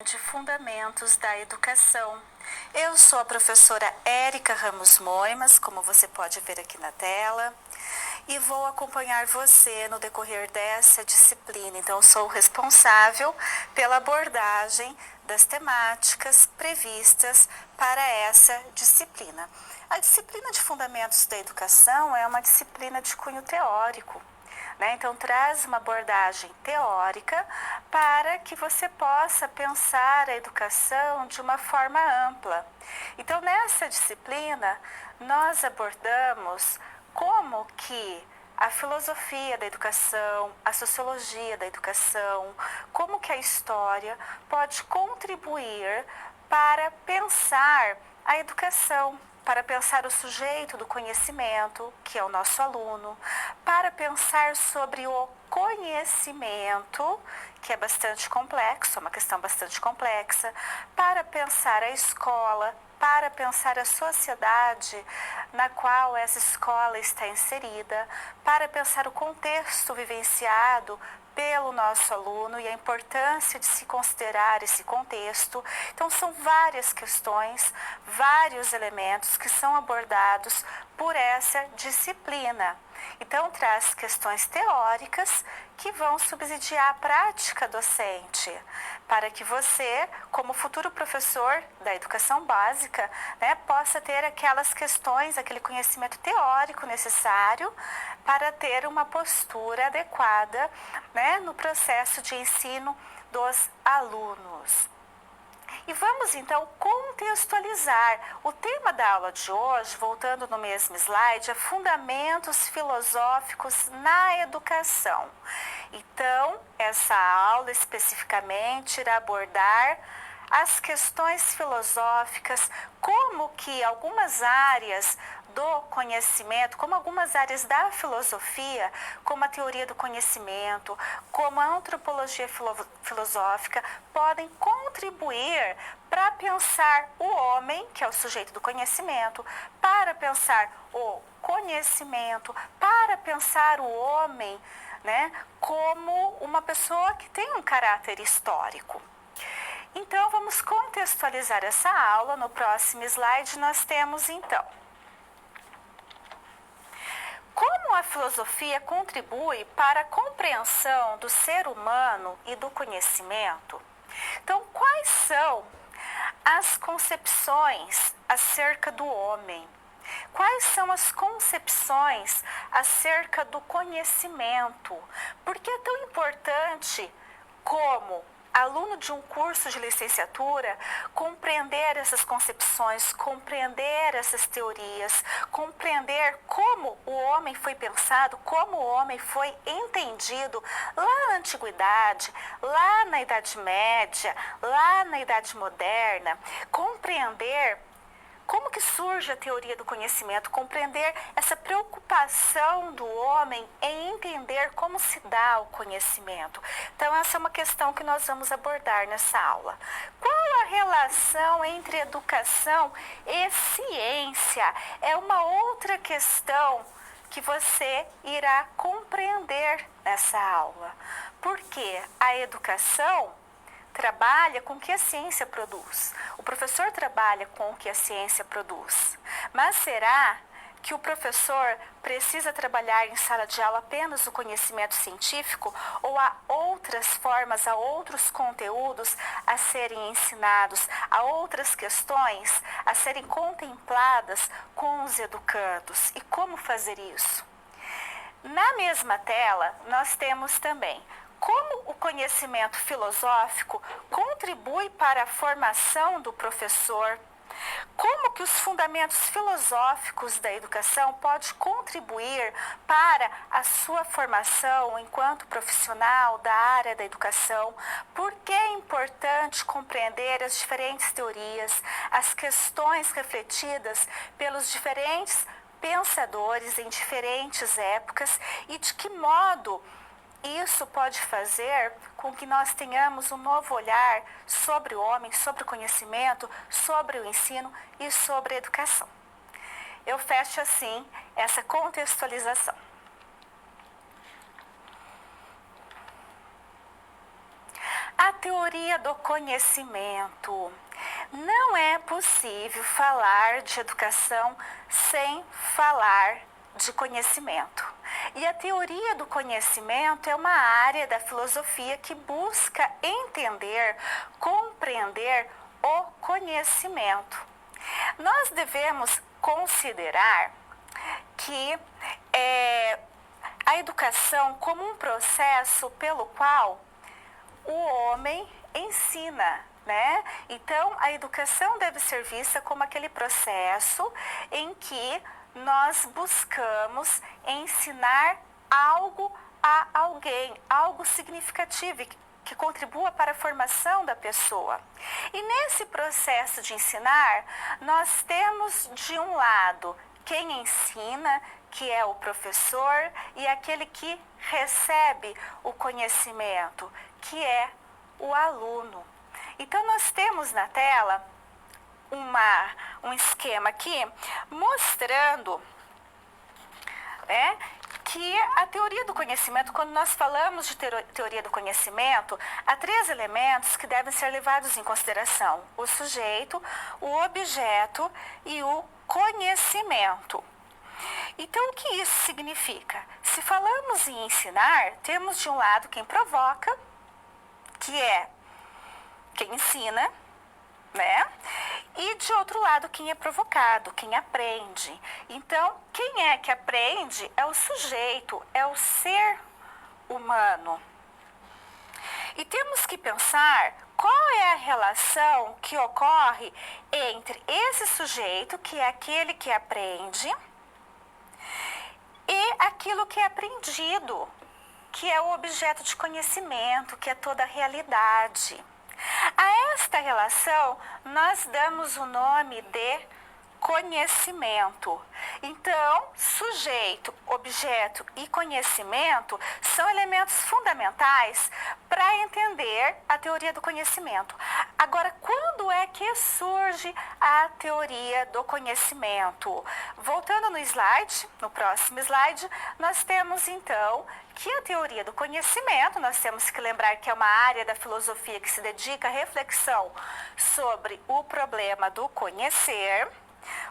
De Fundamentos da Educação. Eu sou a professora Érica Ramos Moimas, como você pode ver aqui na tela, e vou acompanhar você no decorrer dessa disciplina. Então, sou responsável pela abordagem das temáticas previstas para essa disciplina. A disciplina de Fundamentos da Educação é uma disciplina de cunho teórico. Então, traz uma abordagem teórica para que você possa pensar a educação de uma forma ampla. Então, nessa disciplina, nós abordamos como que a filosofia da educação, a sociologia da educação, como que a história pode contribuir para pensar a educação, para pensar o sujeito do conhecimento, que é o nosso aluno, para pensar sobre o conhecimento, que é bastante complexo, é uma questão bastante complexa, para pensar a escola, para pensar a sociedade na qual essa escola está inserida, para pensar o contexto vivenciado pelo nosso aluno e a importância de se considerar esse contexto. Então, são várias questões, vários elementos que são abordados por essa disciplina. Então, traz questões teóricas que vão subsidiar a prática docente, para que você, como futuro professor da educação básica, possa ter aquelas questões, aquele conhecimento teórico necessário para ter uma postura adequada, no processo de ensino dos alunos. E vamos então contextualizar. O tema da aula de hoje, voltando no mesmo slide, é Fundamentos Filosóficos na Educação. Então, essa aula especificamente irá abordar as questões filosóficas, como que algumas áreas do conhecimento, como algumas áreas da filosofia, como a teoria do conhecimento, como a antropologia filosófica, podem contribuir para pensar o homem, que é o sujeito do conhecimento, para pensar o conhecimento, para pensar o homem, como uma pessoa que tem um caráter histórico. Então, vamos contextualizar essa aula. No próximo slide, nós temos, então, como a filosofia contribui para a compreensão do ser humano e do conhecimento. Então, quais são as concepções acerca do homem? Quais são as concepções acerca do conhecimento? Por que é tão importante como aluno de um curso de licenciatura, compreender essas concepções, compreender essas teorias, compreender como o homem foi pensado, como o homem foi entendido lá na antiguidade, lá na Idade Média, lá na Idade Moderna, compreender como que surge a teoria do conhecimento, compreender essa preocupação do homem em entender como se dá o conhecimento. Então, essa é uma questão que nós vamos abordar nessa aula. Qual a relação entre educação e ciência? É uma outra questão que você irá compreender nessa aula. Porque a educação trabalha com o que a ciência produz. O professor trabalha com o que a ciência produz. Mas será que o professor precisa trabalhar em sala de aula apenas o conhecimento científico ou há outras formas, há outros conteúdos a serem ensinados, há outras questões a serem contempladas com os educandos? E como fazer isso? Na mesma tela, nós temos também como o conhecimento filosófico contribui para a formação do professor, como que os fundamentos filosóficos da educação podem contribuir para a sua formação enquanto profissional da área da educação, por que é importante compreender as diferentes teorias, as questões refletidas pelos diferentes pensadores em diferentes épocas e de que modo isso pode fazer com que nós tenhamos um novo olhar sobre o homem, sobre o conhecimento, sobre o ensino e sobre a educação. Eu fecho assim essa contextualização. A teoria do conhecimento. Não é possível falar de educação sem falar de conhecimento. E a teoria do conhecimento é uma área da filosofia que busca entender, compreender o conhecimento. Nós devemos considerar que a educação como um processo pelo qual o homem ensina, né? Então, a educação deve ser vista como aquele processo em que nós buscamos ensinar algo a alguém, algo significativo que contribua para a formação da pessoa. E nesse processo de ensinar, nós temos de um lado quem ensina, que é o professor, e aquele que recebe o conhecimento, que é o aluno. Então, nós temos na tela um esquema aqui mostrando, né, que a teoria do conhecimento, quando nós falamos de teoria do conhecimento, há 3 elementos que devem ser levados em consideração: o sujeito, o objeto e o conhecimento. Então, o que isso significa? Se falamos em ensinar, temos de um lado quem provoca, que é quem ensina, né? E de outro lado, quem é provocado, quem aprende. Então, quem é que aprende é o sujeito, é o ser humano. E temos que pensar qual é a relação que ocorre entre esse sujeito, que é aquele que aprende, e aquilo que é aprendido, que é o objeto de conhecimento, que é toda a realidade. A esta relação, nós damos o nome de conhecimento. Então, sujeito, objeto e conhecimento são elementos fundamentais para entender a teoria do conhecimento. Agora, quando é que surge a teoria do conhecimento? Voltando no slide, no próximo slide, nós temos então que a teoria do conhecimento, nós temos que lembrar que é uma área da filosofia que se dedica à reflexão sobre o problema do conhecer,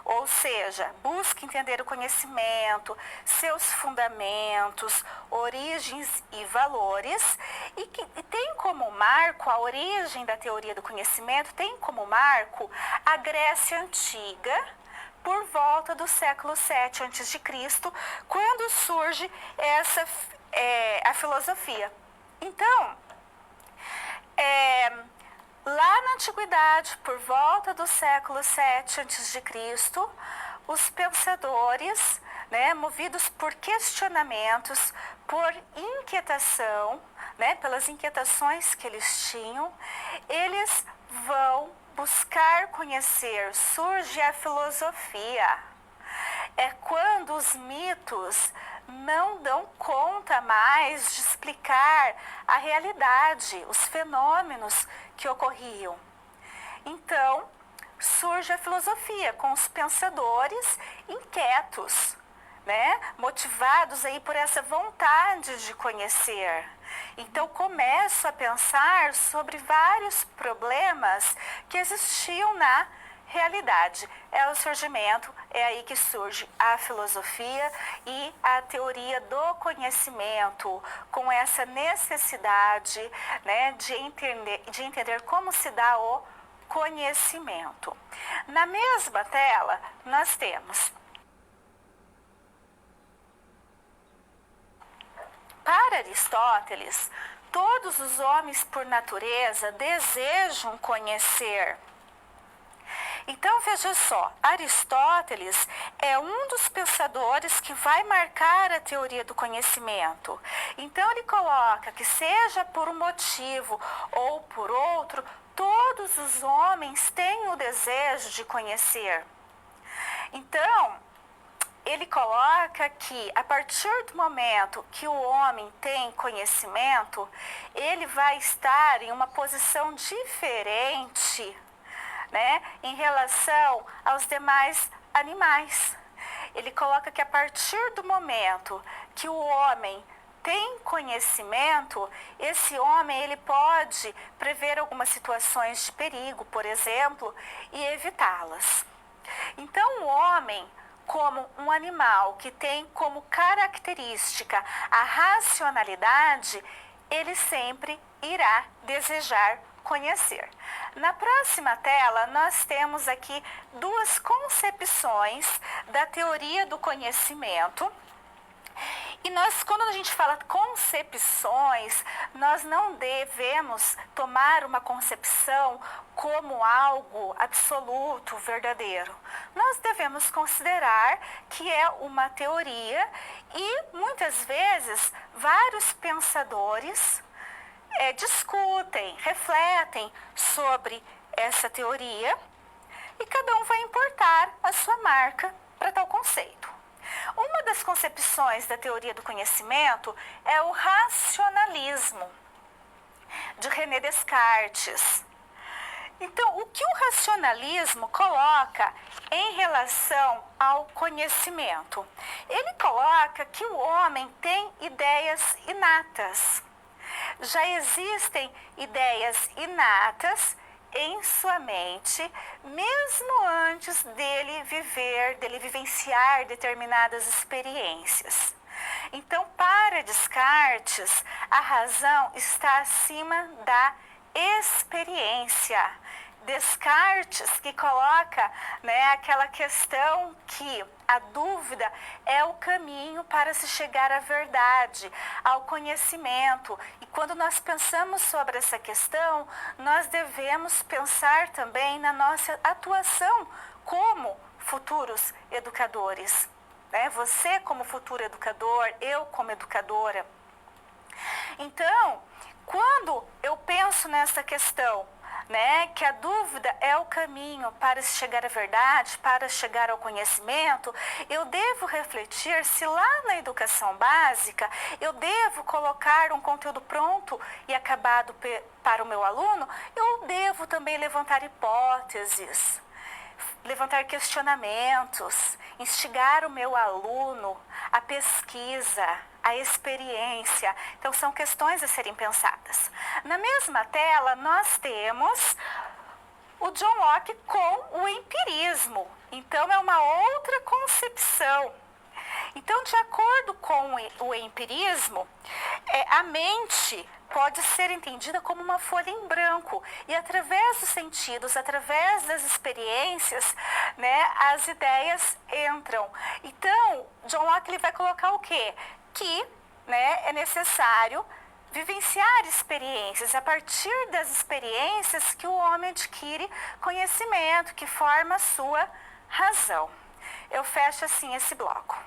ou seja, busca entender o conhecimento, seus fundamentos, origens e valores, e que tem como marco a origem da teoria do conhecimento, tem como marco a Grécia Antiga, por volta do século VII a.C., quando surge a filosofia. Então, lá na antiguidade, por volta do século VII a.C., os pensadores, né, movidos por questionamentos, por inquietação, né, pelas inquietações que eles tinham, eles vão buscar conhecer, surge a filosofia. É quando os mitos não dão conta mais de explicar a realidade, os fenômenos que ocorriam. Então, surge a filosofia com os pensadores inquietos, né? Motivados aí por essa vontade de conhecer. Então, começo a pensar sobre vários problemas que existiam na realidade. É o surgimento, é aí que surge a filosofia e a teoria do conhecimento, com essa necessidade, né, de entender como se dá o conhecimento. Na mesma tela, nós temos, para Aristóteles, todos os homens por natureza desejam conhecer. Então, veja só, Aristóteles é um dos pensadores que vai marcar a teoria do conhecimento. Então, ele coloca que seja por um motivo ou por outro, todos os homens têm o desejo de conhecer. Então, ele coloca que a partir do momento que o homem tem conhecimento, ele vai estar em uma posição diferente, né, em relação aos demais animais. Ele coloca que a partir do momento que o homem tem conhecimento, esse homem ele pode prever algumas situações de perigo, por exemplo, e evitá-las. Então, o homem, como um animal que tem como característica a racionalidade, ele sempre irá desejar conhecer. Na próxima tela, nós temos aqui duas concepções da teoria do conhecimento. E nós, quando a gente fala concepções, nós não devemos tomar uma concepção como algo absoluto, verdadeiro. Nós devemos considerar que é uma teoria e, muitas vezes, vários pensadores discutem, refletem sobre essa teoria e cada um vai importar a sua marca para tal conceito. Uma das concepções da teoria do conhecimento é o racionalismo, de René Descartes. Então, o que o racionalismo coloca em relação ao conhecimento? Ele coloca que o homem tem ideias inatas. Já existem ideias inatas em sua mente, mesmo antes dele vivenciar determinadas experiências. Então, para Descartes, a razão está acima da experiência. Descartes que coloca aquela questão que a dúvida é o caminho para se chegar à verdade, ao conhecimento. E quando nós pensamos sobre essa questão, nós devemos pensar também na nossa atuação como futuros educadores. Você como futuro educador, eu como educadora. Então, quando eu penso nessa questão, que a dúvida é o caminho para se chegar à verdade, para chegar ao conhecimento, eu devo refletir se lá na educação básica eu devo colocar um conteúdo pronto e acabado para o meu aluno, eu devo também levantar hipóteses, levantar questionamentos, instigar o meu aluno à pesquisa, à experiência. Então, são questões a serem pensadas. Na mesma tela, nós temos o John Locke com o empirismo. Então, é uma outra concepção. Então, de acordo com o empirismo, a mente pode ser entendida como uma folha em branco e através dos sentidos, através das experiências, as ideias entram. Então, John Locke ele vai colocar o quê? Que é necessário vivenciar experiências, a partir das experiências que o homem adquire conhecimento, que forma a sua razão. Eu fecho assim esse bloco.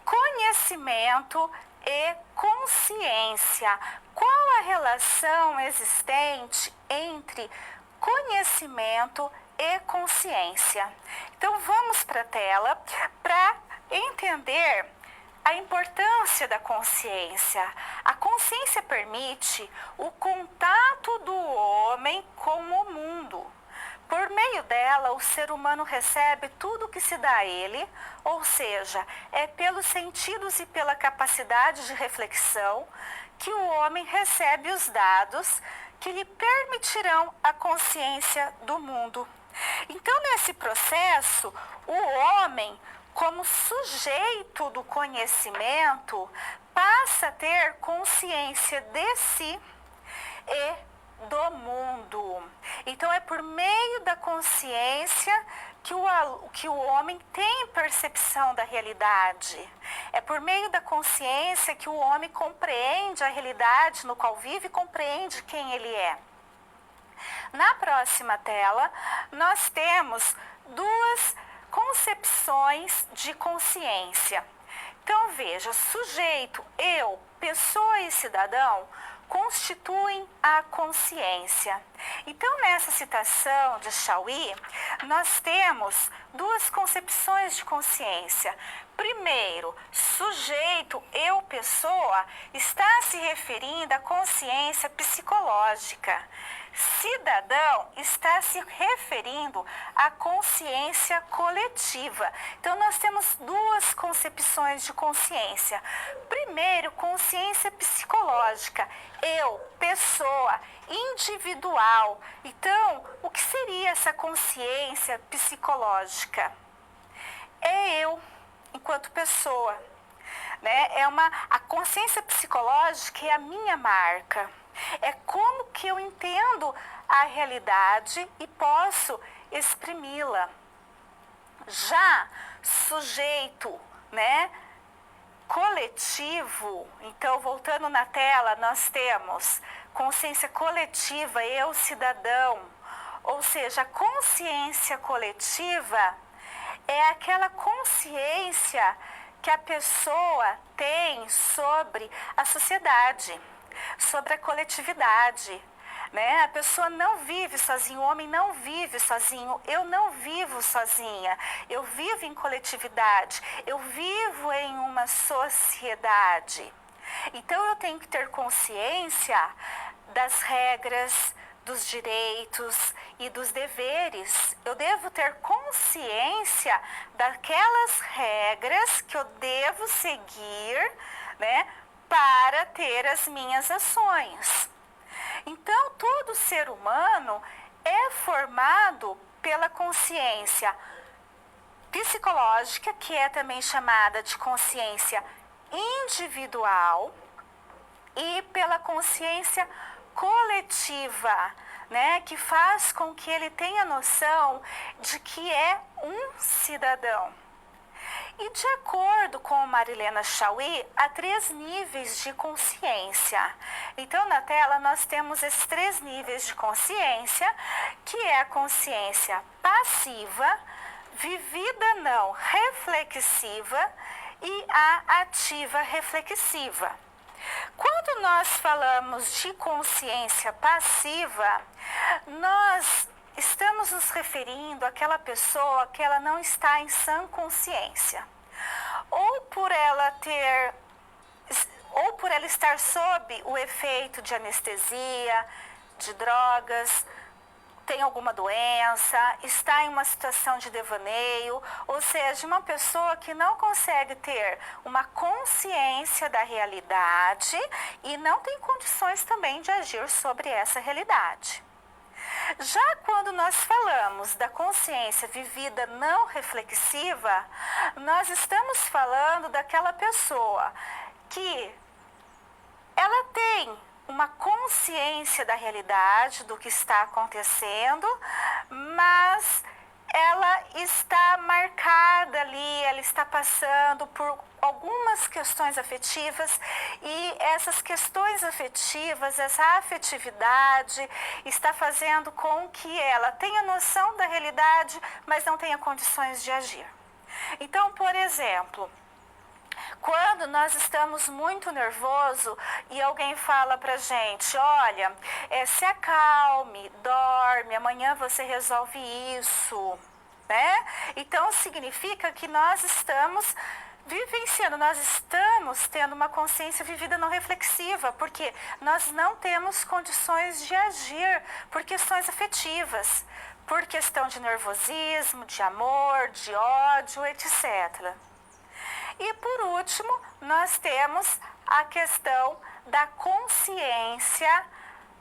Conhecimento e consciência. Qual a relação existente entre conhecimento e consciência? Então, vamos para a tela para entender a importância da consciência. A consciência permite o contato do homem com o mundo. Por meio dela, o ser humano recebe tudo o que se dá a ele, ou seja, é pelos sentidos e pela capacidade de reflexão que o homem recebe os dados que lhe permitirão a consciência do mundo. Então, nesse processo, o homem, como sujeito do conhecimento, passa a ter consciência de si e do mundo. Então, é por meio da consciência que o homem tem percepção da realidade. É por meio da consciência que o homem compreende a realidade no qual vive e compreende quem ele é. Na próxima tela, nós temos duas concepções de consciência. Então, veja, sujeito, eu, pessoa e cidadão constituem a consciência. Então, nessa citação de Chauí, nós temos duas concepções de consciência. Primeiro, sujeito, eu, pessoa, está se referindo à consciência psicológica. Cidadão está se referindo à consciência coletiva. Então, nós temos duas concepções de consciência. Primeiro, consciência psicológica. Eu, pessoa, individual. Então, o que seria essa consciência psicológica? É eu, enquanto pessoa. Né? A consciência psicológica é a minha marca. É como que eu entendo a realidade e posso exprimi-la. Já sujeito, né? Coletivo, então voltando na tela, nós temos consciência coletiva, eu, cidadão. Ou seja, a consciência coletiva é aquela consciência que a pessoa tem sobre a sociedade, sobre a coletividade, né? A pessoa não vive sozinha, o homem não vive sozinho, eu não vivo sozinha, eu vivo em coletividade, eu vivo em uma sociedade. Então eu tenho que ter consciência das regras, dos direitos e dos deveres. Eu devo ter consciência daquelas regras que eu devo seguir, né, para ter as minhas ações. Então, todo ser humano é formado pela consciência psicológica, que é também chamada de consciência individual, e pela consciência coletiva, né, que faz com que ele tenha noção de que é um cidadão. E de acordo com Marilena Chauí, há 3 níveis de consciência. Então, na tela, nós temos esses 3 níveis de consciência, que é a consciência passiva, vivida não reflexiva e a ativa reflexiva. Quando nós falamos de consciência passiva, nós estamos nos referindo àquela pessoa que ela não está em sã consciência, ou por ela estar sob o efeito de anestesia, de drogas, tem alguma doença, está em uma situação de devaneio, ou seja, uma pessoa que não consegue ter uma consciência da realidade e não tem condições também de agir sobre essa realidade. Já quando nós falamos da consciência vivida não reflexiva, nós estamos falando daquela pessoa que ela tem uma consciência da realidade, do que está acontecendo, mas ela está marcada ali, ela está passando por algumas questões afetivas e essas questões afetivas, essa afetividade está fazendo com que ela tenha noção da realidade, mas não tenha condições de agir. Então, por exemplo, quando nós estamos muito nervosos e alguém fala pra gente, olha, se acalme, dorme, amanhã você resolve isso, né? Então significa que nós estamos vivenciando, nós estamos tendo uma consciência vivida não reflexiva, porque nós não temos condições de agir por questões afetivas, por questão de nervosismo, de amor, de ódio, etc. E por último, nós temos a questão da consciência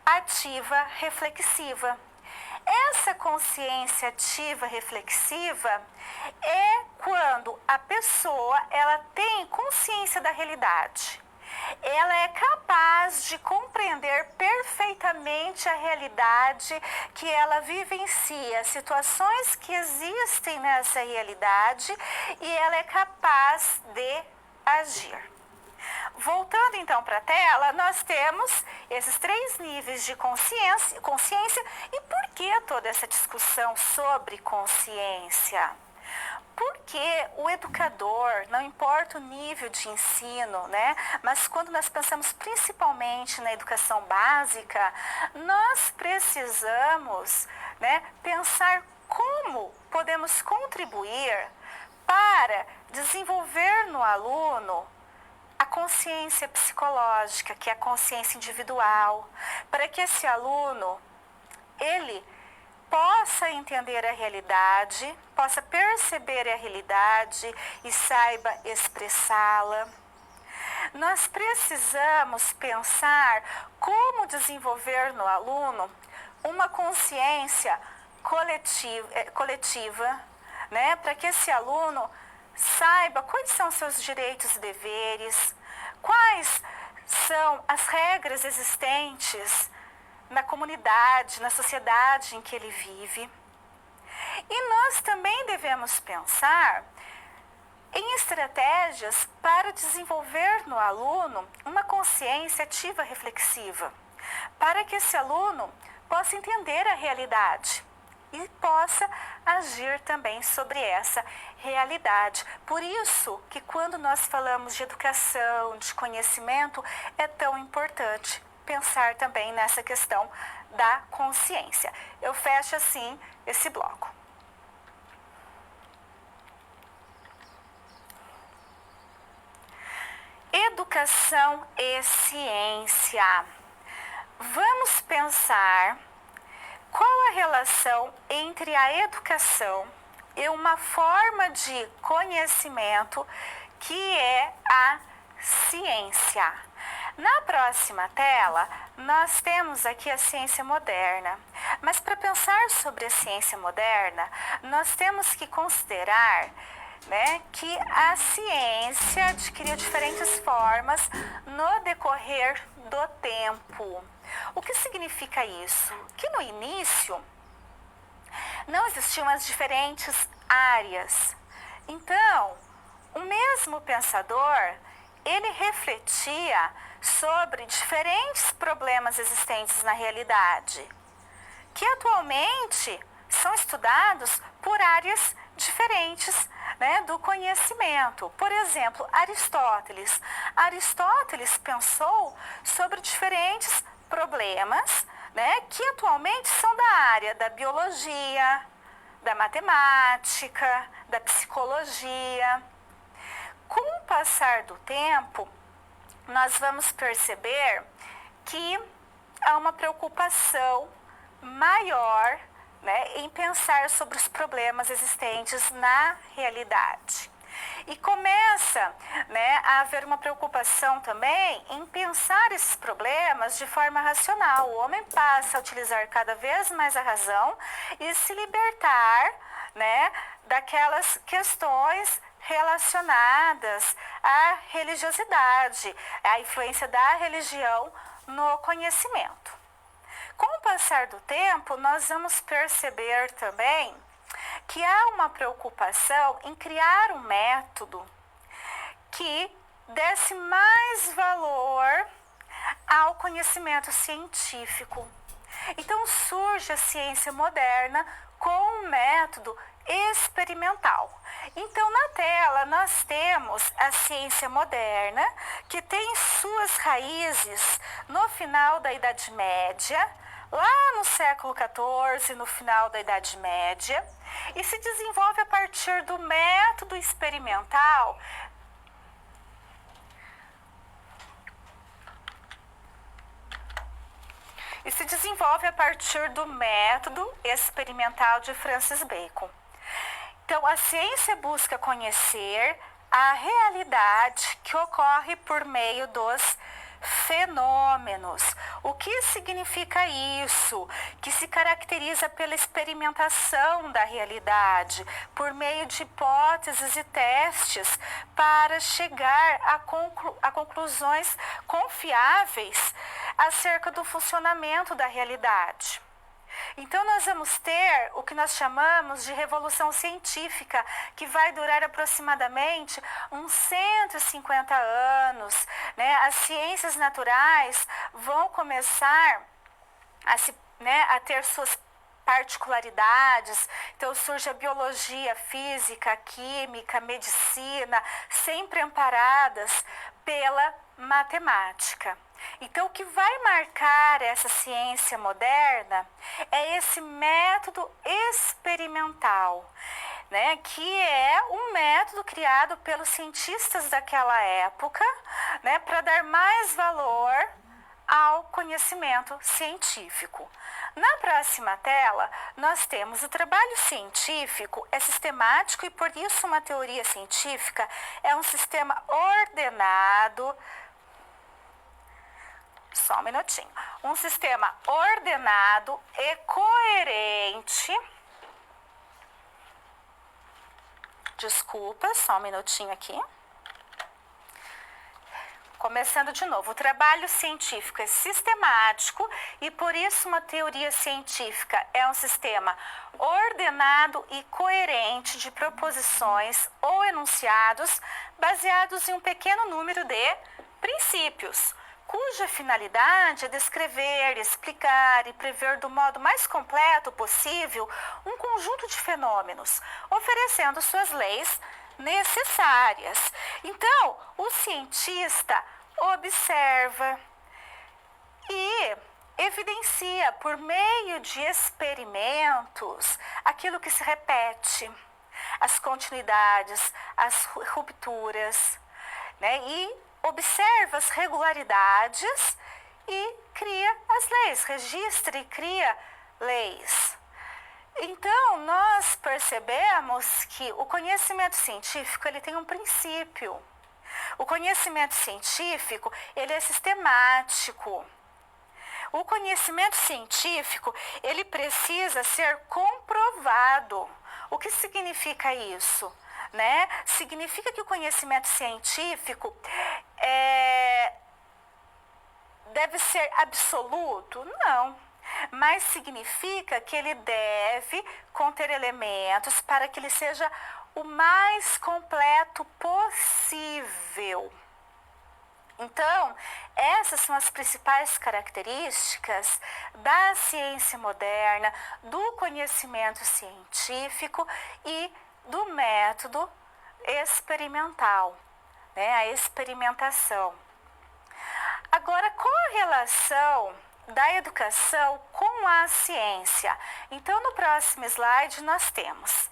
ativa reflexiva. Essa consciência ativa reflexiva é quando a pessoa ela tem consciência da realidade. Ela é capaz de compreender perfeitamente a realidade que ela vivencia, situações que existem nessa realidade, e ela é capaz de agir. Voltando então para a tela, nós temos esses 3 níveis de consciência. E por que toda essa discussão sobre consciência? Porque o educador, não importa o nível de ensino, né? Mas quando nós pensamos principalmente na educação básica, nós precisamos, né, pensar como podemos contribuir para desenvolver no aluno a consciência psicológica, que é a consciência individual, para que esse aluno, ele possa entender a realidade, possa perceber a realidade e saiba expressá-la. Nós precisamos pensar como desenvolver no aluno uma consciência coletiva, né, para que esse aluno saiba quais são seus direitos e deveres, quais são as regras existentes na comunidade, na sociedade em que ele vive. E nós também devemos pensar em estratégias para desenvolver no aluno uma consciência ativa reflexiva, para que esse aluno possa entender a realidade e possa agir também sobre essa realidade. Por isso que quando nós falamos de educação, de conhecimento, é tão importante pensar também nessa questão da consciência. Eu fecho assim esse bloco. Educação e ciência. Vamos pensar qual a relação entre a educação e uma forma de conhecimento que é a ciência. Na próxima tela, nós temos aqui a ciência moderna. Mas para pensar sobre a ciência moderna, nós temos que considerar, né, que a ciência adquiriu diferentes formas no decorrer do tempo. O que significa isso? Que no início não existiam as diferentes áreas. Então, o mesmo pensador, ele refletia sobre diferentes problemas existentes na realidade, que atualmente são estudados por áreas diferentes, né, do conhecimento. Por exemplo, Aristóteles. Aristóteles pensou sobre diferentes problemas, né, que atualmente são da área da biologia, da matemática, da psicologia. Com o passar do tempo, nós vamos perceber que há uma preocupação maior, né, em pensar sobre os problemas existentes na realidade. E começa, né, a haver uma preocupação também em pensar esses problemas de forma racional. O homem passa a utilizar cada vez mais a razão e se libertar, né, daquelas questões relacionadas à religiosidade, à influência da religião no conhecimento. Com o passar do tempo, nós vamos perceber também que há uma preocupação em criar um método que desse mais valor ao conhecimento científico. Então surge a ciência moderna com um método experimental. Então na tela nós temos a ciência moderna, que tem suas raízes no final da Idade Média, lá no século XIV, no final da Idade Média, e se desenvolve a partir do método experimental de Francis Bacon. Então, a ciência busca conhecer a realidade que ocorre por meio dos fenômenos. O que significa isso? Que se caracteriza pela experimentação da realidade, por meio de hipóteses e testes, para chegar a conclusões confiáveis acerca do funcionamento da realidade. Então, nós vamos ter o que nós chamamos de revolução científica, que vai durar aproximadamente uns 150 anos. Né? As ciências naturais vão começar a ter suas particularidades. Então surge a biologia, a física, a química, a medicina, sempre amparadas pela matemática. Então, o que vai marcar essa ciência moderna é esse método experimental, né, que é um método criado pelos cientistas daquela época, né, para dar mais valor ao conhecimento científico. Na próxima tela, nós temos o trabalho científico, é sistemático e por isso uma teoria científica é um sistema ordenado. Só um minutinho. Um sistema ordenado e coerente. Desculpa, só um minutinho aqui. Começando de novo, o trabalho científico é sistemático e por isso uma teoria científica é um sistema ordenado e coerente de proposições ou enunciados baseados em um pequeno número de princípios, cuja finalidade é descrever, explicar e prever do modo mais completo possível um conjunto de fenômenos, oferecendo suas leis necessárias. Então, o cientista observa e evidencia por meio de experimentos aquilo que se repete, as continuidades, as rupturas, né? E observa as regularidades e cria as leis, registra e cria leis. Então, nós percebemos que o conhecimento científico ele tem um princípio. O conhecimento científico ele é sistemático. O conhecimento científico ele precisa ser comprovado. O que significa isso? Né? Significa que o conhecimento científico deve ser absoluto? Não. Mas significa que ele deve conter elementos para que ele seja o mais completo possível. Então, essas são as principais características da ciência moderna, do conhecimento científico e do método experimental, né? A experimentação. Agora, qual a relação da educação com a ciência? Então, no próximo slide, nós temos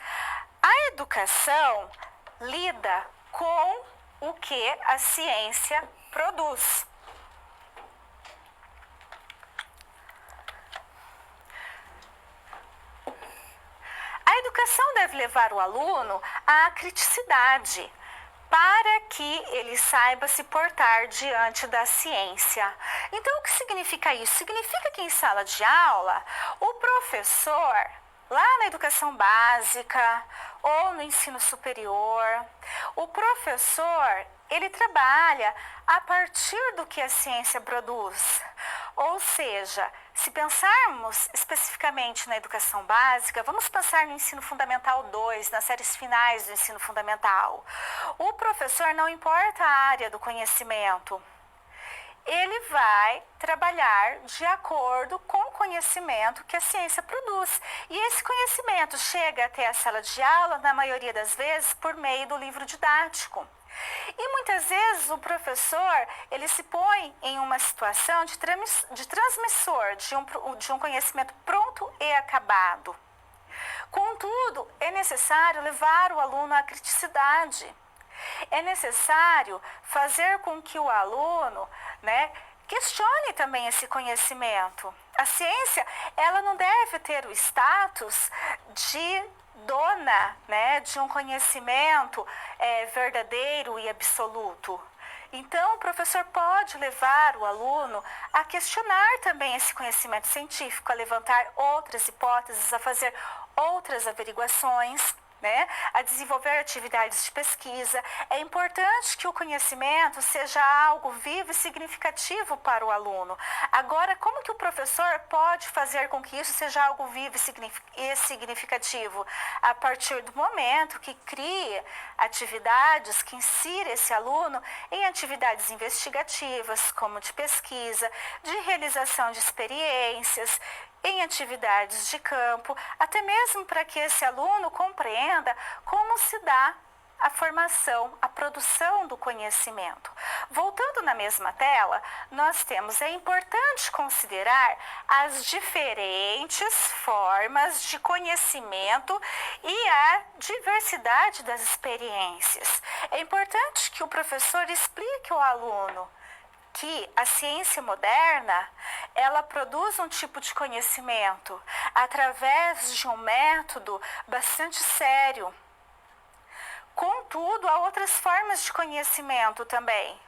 a educação lida com o que a ciência produz. A educação deve levar o aluno à criticidade, para que ele saiba se portar diante da ciência. Então, o que significa isso? Significa que em sala de aula, o professor, lá na educação básica ou no ensino superior, o professor, ele trabalha a partir do que a ciência produz. Ou seja, se pensarmos especificamente na educação básica, vamos pensar no ensino fundamental 2, nas séries finais do ensino fundamental. O professor, não importa a área do conhecimento, ele vai trabalhar de acordo com o conhecimento que a ciência produz. E esse conhecimento chega até a sala de aula, na maioria das vezes, por meio do livro didático. E muitas vezes o professor, ele se põe em uma situação de transmissor de um conhecimento pronto e acabado. Contudo, é necessário levar o aluno à criticidade. É necessário fazer com que o aluno, né, questione também esse conhecimento. A ciência, ela não deve ter o status de dona, né, de um conhecimento verdadeiro e absoluto. Então, o professor pode levar o aluno a questionar também esse conhecimento científico, a levantar outras hipóteses, a fazer outras averiguações. né, a desenvolver atividades de pesquisa. É importante que o conhecimento seja algo vivo e significativo para o aluno. Agora, como que o professor pode fazer com que isso seja algo vivo e significativo? A partir do momento que crie atividades, que insira esse aluno em atividades investigativas, como de pesquisa, de realização de experiências, em atividades de campo, até mesmo para que esse aluno compreenda como se dá a formação, a produção do conhecimento. Voltando na mesma tela, nós temos, é importante considerar as diferentes formas de conhecimento e a diversidade das experiências. É importante que o professor explique ao aluno que a ciência moderna, ela produz um tipo de conhecimento através de um método bastante sério. Contudo, há outras formas de conhecimento também,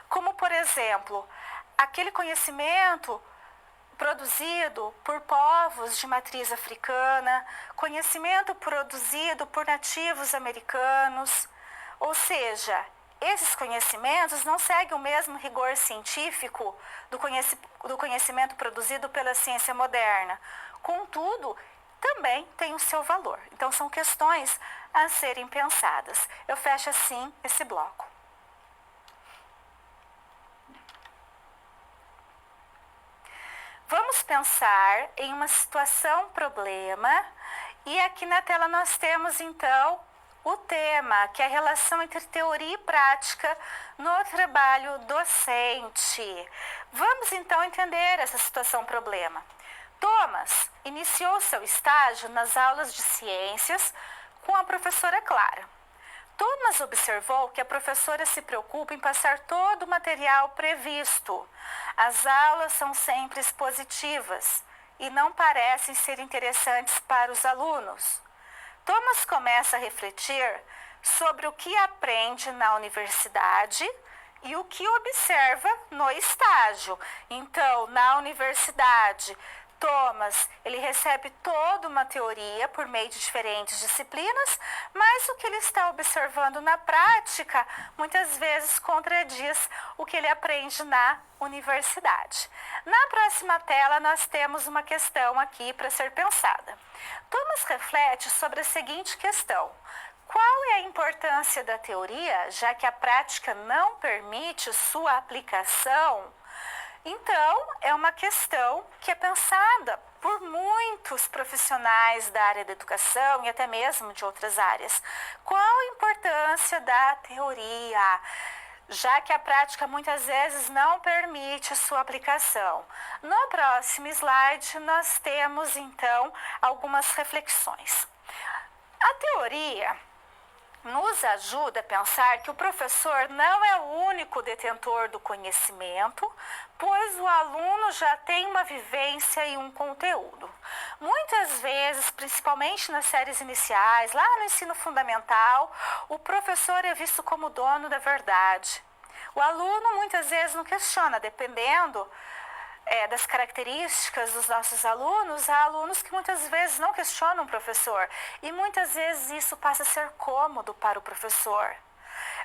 como, por exemplo, aquele conhecimento produzido por povos de matriz africana, conhecimento produzido por nativos americanos, ou seja, esses conhecimentos não seguem o mesmo rigor científico do conhecimento produzido pela ciência moderna. Contudo, também tem o seu valor. Então, são questões a serem pensadas. Eu fecho assim esse bloco. Vamos pensar em uma situação problema e aqui na tela nós temos então o tema, que é a relação entre teoria e prática no trabalho docente. Vamos então entender essa situação problema. Thomas iniciou seu estágio nas aulas de ciências com a professora Clara. Thomas observou que a professora se preocupa em passar todo o material previsto. As aulas são sempre expositivas e não parecem ser interessantes para os alunos. Thomas começa a refletir sobre o que aprende na universidade e o que observa no estágio. Então, na universidade, Thomas, ele recebe toda uma teoria por meio de diferentes disciplinas, mas o que ele está observando na prática, muitas vezes contradiz o que ele aprende na universidade. Na próxima tela, nós temos uma questão aqui para ser pensada. Thomas reflete sobre a seguinte questão: qual é a importância da teoria, já que a prática não permite sua aplicação? Então, é uma questão que é pensada por muitos profissionais da área da educação e até mesmo de outras áreas. Qual a importância da teoria, já que a prática muitas vezes não permite sua aplicação? No próximo slide, nós temos então algumas reflexões. A teoria nos ajuda a pensar que o professor não é o único detentor do conhecimento, pois o aluno já tem uma vivência e um conteúdo. Muitas vezes, principalmente nas séries iniciais, lá no ensino fundamental, o professor é visto como dono da verdade. O aluno muitas vezes não questiona, dependendo das características dos nossos alunos, há alunos que muitas vezes não questionam o professor e muitas vezes isso passa a ser cômodo para o professor.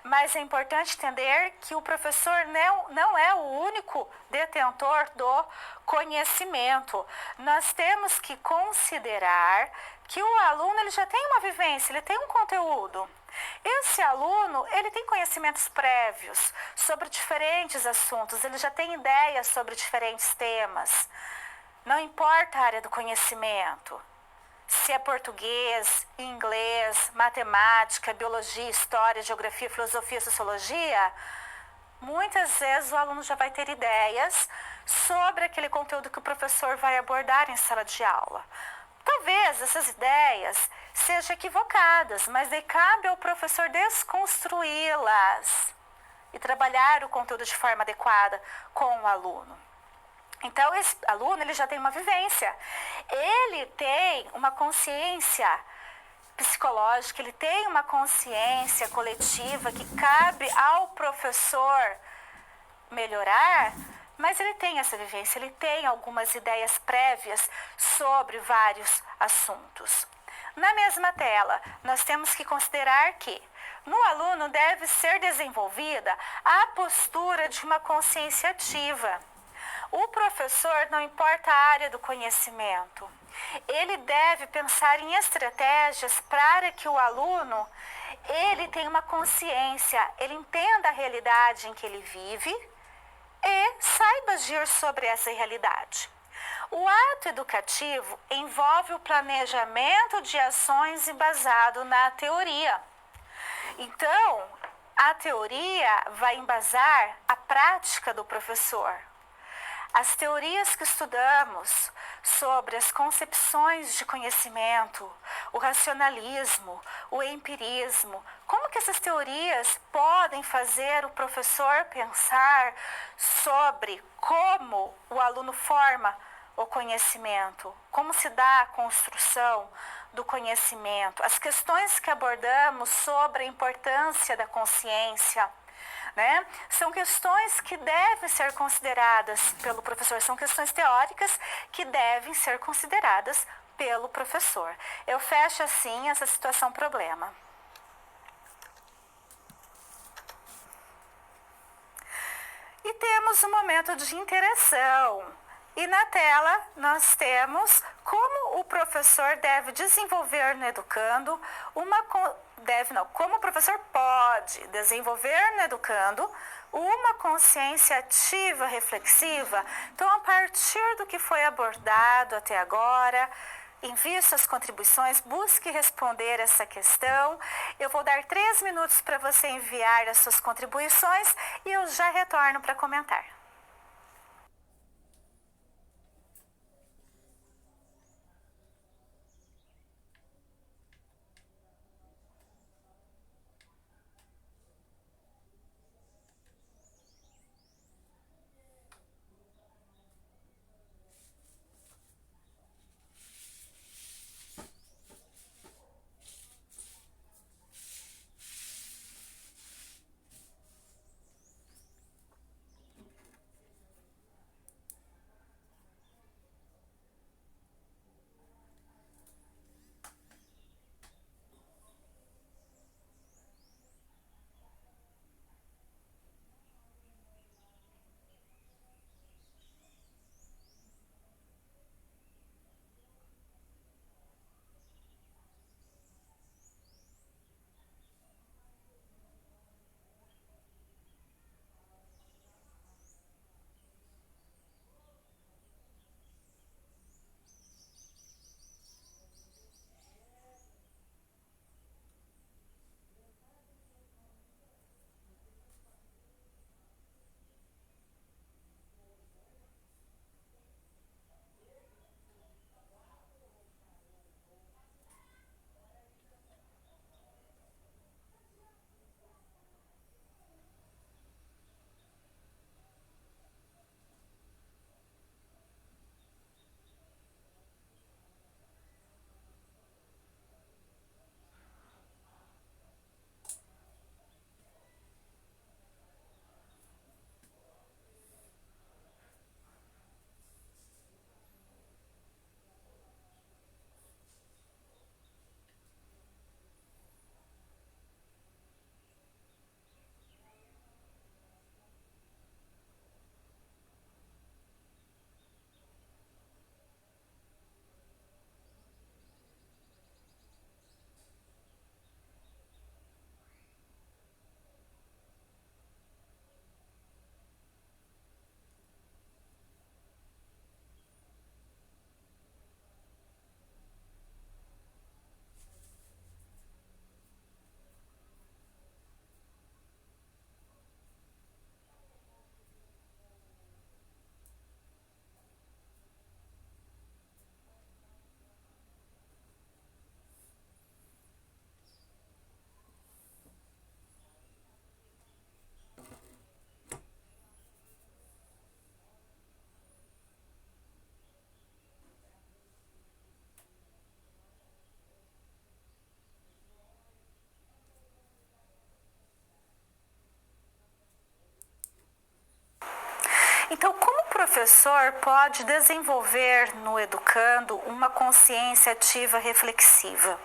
Mas é importante entender que o professor não é o único detentor do conhecimento. Nós temos que considerar que o aluno ele já tem uma vivência, ele tem um conteúdo. Esse aluno, ele tem conhecimentos prévios sobre diferentes assuntos, ele já tem ideias sobre diferentes temas. Não importa a área do conhecimento, se é português, inglês, matemática, biologia, história, geografia, filosofia, sociologia, muitas vezes o aluno já vai ter ideias sobre aquele conteúdo que o professor vai abordar em sala de aula. Talvez essas ideias sejam equivocadas, mas daí cabe ao professor desconstruí-las e trabalhar o conteúdo de forma adequada com o aluno. Então, esse aluno ele já tem uma vivência, ele tem uma consciência psicológica, ele tem uma consciência coletiva que cabe ao professor melhorar, mas ele tem essa vivência, ele tem algumas ideias prévias sobre vários assuntos. Na mesma tela, nós temos que considerar que no aluno deve ser desenvolvida a postura de uma consciência ativa. O professor, não importa a área do conhecimento, ele deve pensar em estratégias para que o aluno ele tenha uma consciência, ele entenda a realidade em que ele vive e saiba agir sobre essa realidade. O ato educativo envolve o planejamento de ações embasado na teoria. Então, a teoria vai embasar a prática do professor. As teorias que estudamos sobre as concepções de conhecimento, o racionalismo, o empirismo, como que essas teorias podem fazer o professor pensar sobre como o aluno forma o conhecimento, como se dá a construção do conhecimento, as questões que abordamos sobre a importância da consciência, né? São questões que devem ser consideradas pelo professor, são questões teóricas que devem ser consideradas pelo professor. Eu fecho assim essa situação problema. E temos um momento de interação. E na tela nós temos como o professor deve desenvolver no educando como o professor pode desenvolver no educando uma consciência ativa, reflexiva. Então, a partir do que foi abordado até agora, envie suas contribuições, busque responder essa questão. Eu vou dar 3 minutos para você enviar as suas contribuições e eu já retorno para comentar. Então, como o professor pode desenvolver no educando uma consciência ativa reflexiva.